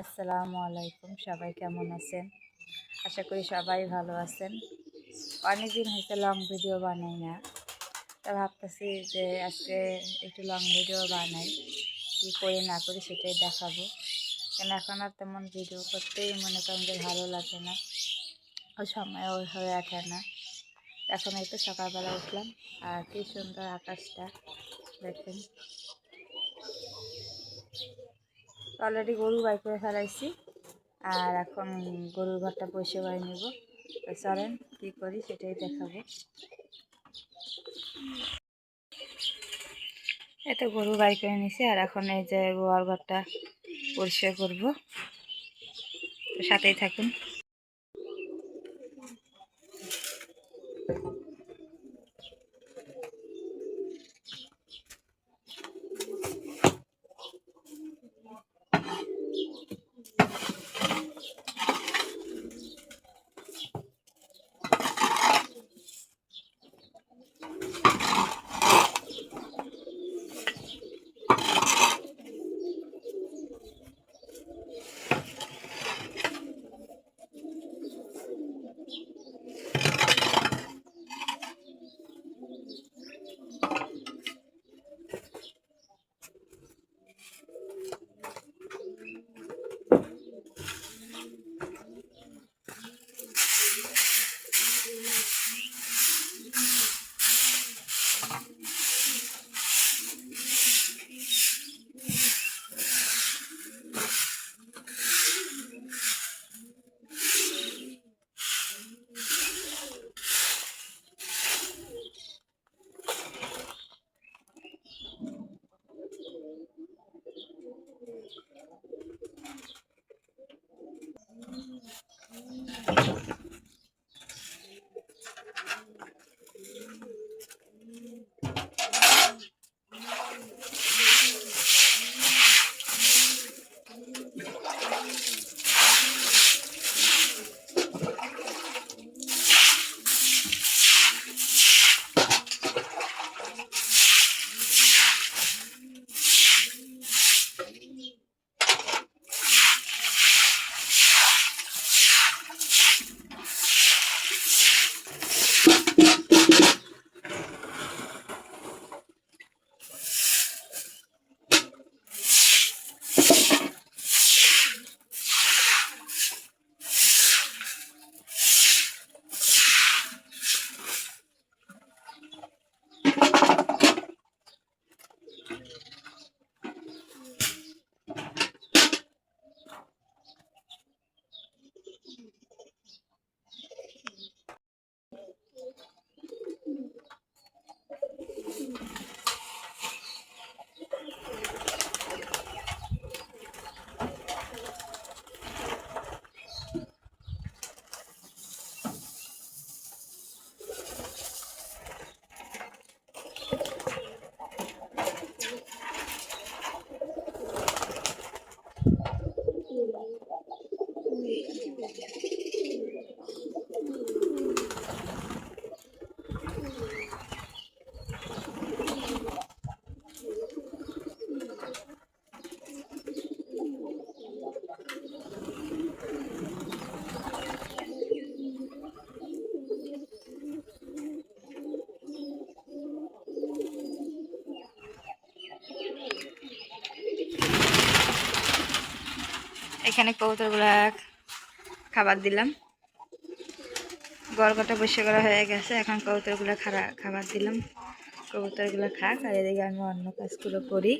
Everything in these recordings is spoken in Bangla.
আসসালামু আলাইকুম। সবাই কেমন আছেন? আশা করি সবাই ভালো আছেন। অনেকদিন হয়েছে লং ভিডিও বানাই না, তা ভাবতেছি যে আজকে একটু লং ভিডিও বানাই, কী করি না করি সেটাই দেখাবো। কেন এখন আর তেমন ভিডিও করতেই মনে করেন যে ভালো লাগে না, ওই সময় হয়ে ওঠে না। এখন একটু সকালবেলা উঠলাম আর কী সুন্দর আকাশটা দেখেন। অলরেডি গরু বাই করে ফেলাইছি, আর এখন গরুর ঘরটা পরিষ্কার করে নেব। তো চলেন কী করি সেটাই দেখাবো। এত গরু বাই করে নিছি, আর এখন এই যে গোয়াল ঘরটা পরিষ্কার করবো। তো সাথেই থাকুন। এখানে কবুতরগুলা খাবার দিলাম, গড়গটা বসে করা হয়ে গেছে। এখন কবুতরগুলা খাবার দিলাম, কবুতরগুলো খাক, আর এদিকে আমি অন্য কাজগুলো করি।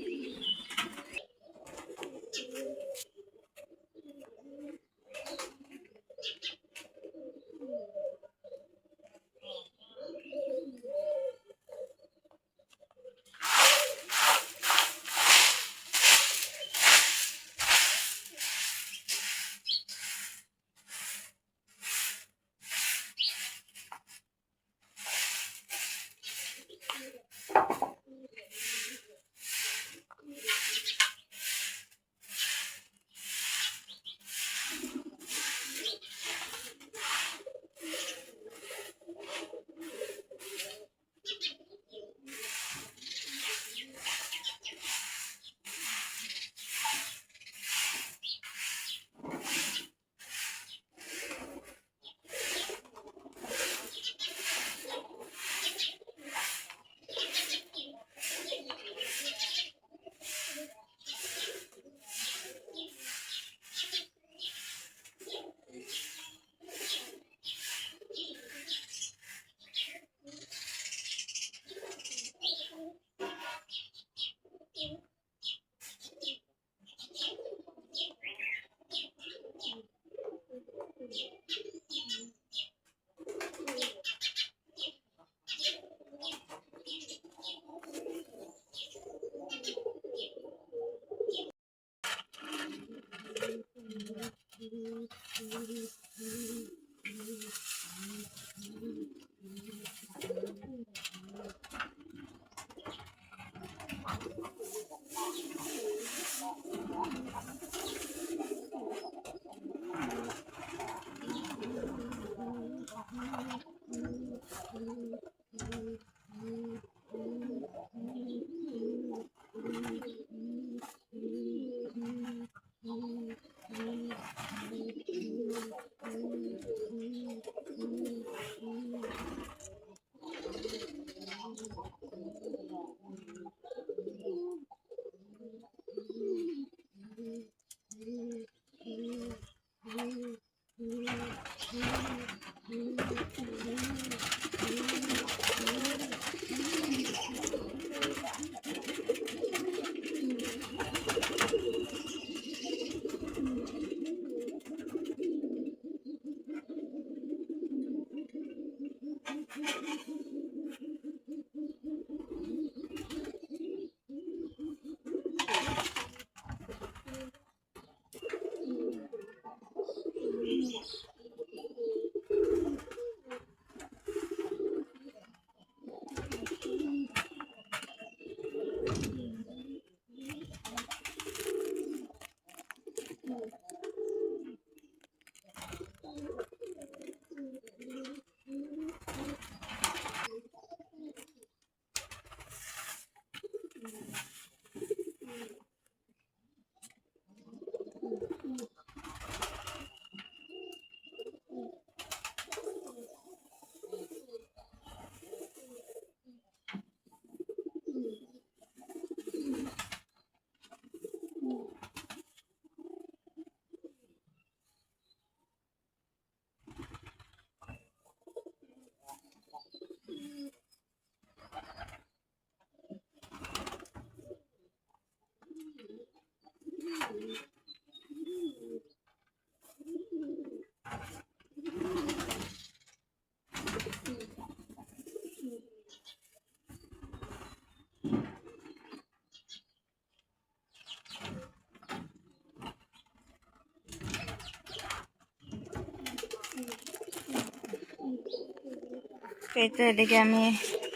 এই তো এদিকে আমি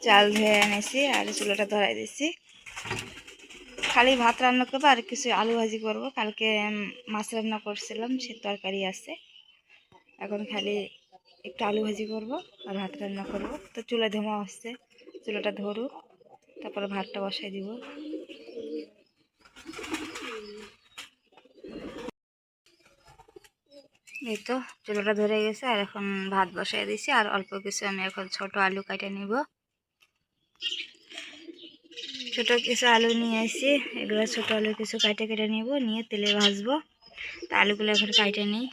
চাল ধুয়ে এনেছি আর চুলাটা ধরাই দিছি। খালি ভাত রান্না করবো আর কিছু আলু ভাজি করবো। কালকে মাছ রান্না করছিলাম, সে তরকারি আছে। এখন খালি একটু আলু ভাজি করব আর ভাত রান্না করব। তো চুলা ধোঁয়া হচ্ছে, চুলাটা ধরুক, তারপরে ভাতটা বসাই দিব। এই তো চুলাটা ধরে গেছে আর এখন ভাত বসাই দিছি। আর অল্প কিছু আমি এখন ছোট আলু কাটে নিব। ছোট কিছু আলু নিয়ে আসি, এগুলো ছোট আলু কিছু কাটে কেটে নিব, নিয়ে তেলে ভাজবো। তা আলুগুলো এখন কাটে নিই।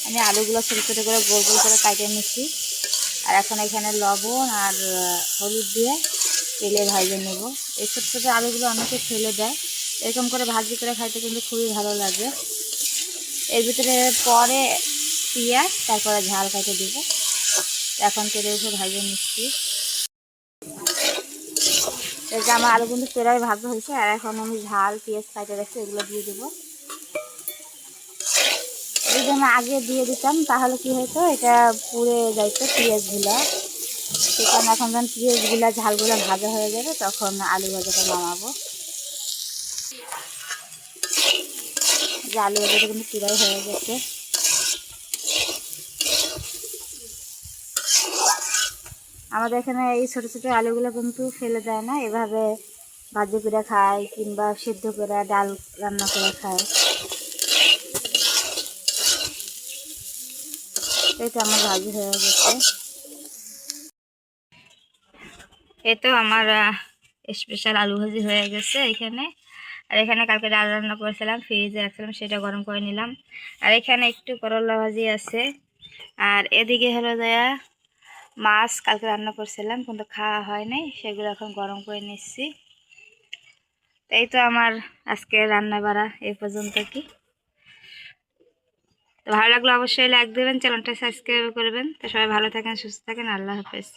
আমি আলুগুলো ছোটো ছোটো করে গোল গোল করে কাটে নিচ্ছি। আর এখন এখানে লবণ আর হলুদ দিয়ে তেলে ভাজে নেব। এই ছোটো ছোটো আলুগুলো অনেকে ফেলে দেয়, এরকম করে ভাজি করে খাইতে কিন্তু খুবই ভালো লাগে। এর ভিতরে পরে পেঁয়াজ, তারপরে ঝাল কাটে দেবো। এখন তেলে উঠে ভাজে নিচ্ছি। এই যে আমার আলু কিন্তু তেলায় ভাজা হয়েছে। আর এখন আমি ঝাল পেঁয়াজ কাটে রাখছি, এগুলো দিয়ে দেবো। যদি আমি আগে দিয়ে দিতাম তাহলে কি হতো, এটা পুড়ে যাইতো পেঁয়াজগুলা। সেখানে এখন যখন পেঁয়াজগুলা ঝালগুলা ভাজা হয়ে যাবে তখন আলু ভাজাটা নামাবো। যে আলু ভাজাটা কিন্তু পুরাই হয়ে গেছে। আমাদের এখানে এই ছোটো ছোটো আলুগুলো কিন্তু ফেলে দেয় না, এভাবে ভাজি করে খায় কিংবা সিদ্ধ করে ডাল রান্না করে খায়। এটা আমার ভাজি হয়ে গেছে। এই তো আমার স্পেশাল আলু ভাজি হয়ে গেছে এখানে। আর এখানে কালকে ডাল রান্না করেছিলাম, ফ্রিজে রাখছিলাম, সেটা গরম করে নিলাম। আর এখানে একটু করলা ভাজি আছে। আর এদিকে হলো দেয়া মাছ কালকে রান্না করছিলাম কিন্তু খাওয়া হয় নাই, সেগুলো এখন গরম করে নিচ্ছি। এই তো আমার আজকে রান্না বাড়া এই পর্যন্ত। কি তো ভালো লাগলো অবশ্যই লাইক দেবেন, চ্যানেলটা সাবস্ক্রাইব করবেন। তো সবাই ভালো থাকেন, সুস্থ থাকেন, আল্লাহ হাফেজ।